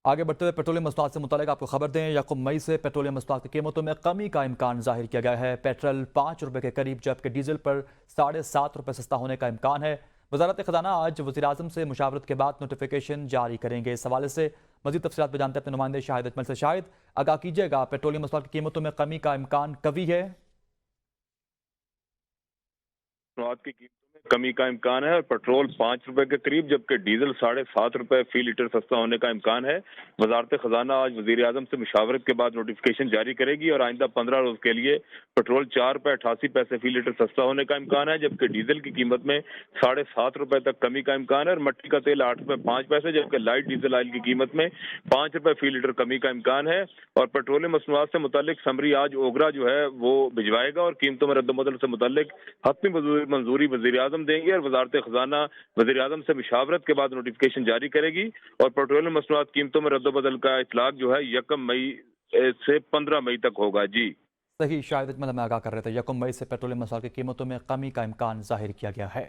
آگے بڑھتے ہوئے پیٹرولیم مصنوعات سے متعلق آپ کو خبر دیں، یکم مئی سے پیٹرولیم مصنوعات کی قیمتوں میں کمی کا امکان ظاہر کیا گیا ہے۔ پیٹرول 5 روپے کے قریب جبکہ ڈیزل پر 7.5 روپے سستا ہونے کا امکان ہے۔ وزارت خزانہ آج وزیراعظم سے مشاورت کے بعد نوٹیفیکیشن جاری کریں گے۔ اس حوالے سے مزید تفصیلات پہ جانتے ہیں اپنے نمائندے شاہد اجمل سے۔ شاہد، آگاہ کیجیے گا، پیٹرولیم مصنوعات کی قیمتوں میں کمی کا امکان قوی ہے؟ مصنوعات کی قیمتوں میں کمی کا امکان ہے اور پیٹرول 5 روپے کے قریب جبکہ ڈیزل 7.5 روپے فی لیٹر سستا ہونے کا امکان ہے۔ وزارت خزانہ آج وزیر اعظم سے مشاورت کے بعد نوٹیفیکیشن جاری کرے گی اور آئندہ 15 روز کے لیے پیٹرول 4 روپے 88 پیسے فی لیٹر سستا ہونے کا امکان ہے جبکہ ڈیزل کی قیمت میں 7.5 روپے تک کمی کا امکان ہے اور مٹی کا تیل 8 روپے 5 پیسے جبکہ لائٹ ڈیزل آئل کی قیمت میں 5 روپے فی لیٹر کمی کا امکان ہے۔ اور پیٹرولیم مصنوعات سے متعلق سمری آج اوگرا جو ہے وہ بھجوائے گا اور قیمتوں میں رد و بدل سے متعلق حتمی منظوری وزیر اعظم دیں گے اور وزارت خزانہ وزیر اعظم سے مشاورت کے بعد نوٹیفیکیشن جاری کرے گی اور پیٹرولیم مصنوعات قیمتوں میں رد و بدل کا اطلاق جو ہے 1 مئی سے 15 مئی تک ہوگا۔ جی صحیح، شاہد اجمل ہمیں آگاہ کر رہے تھے۔ یکم مئی سے پیٹرولیم مصنوعات کی قیمتوں میں کمی کا امکان ظاہر کیا گیا ہے۔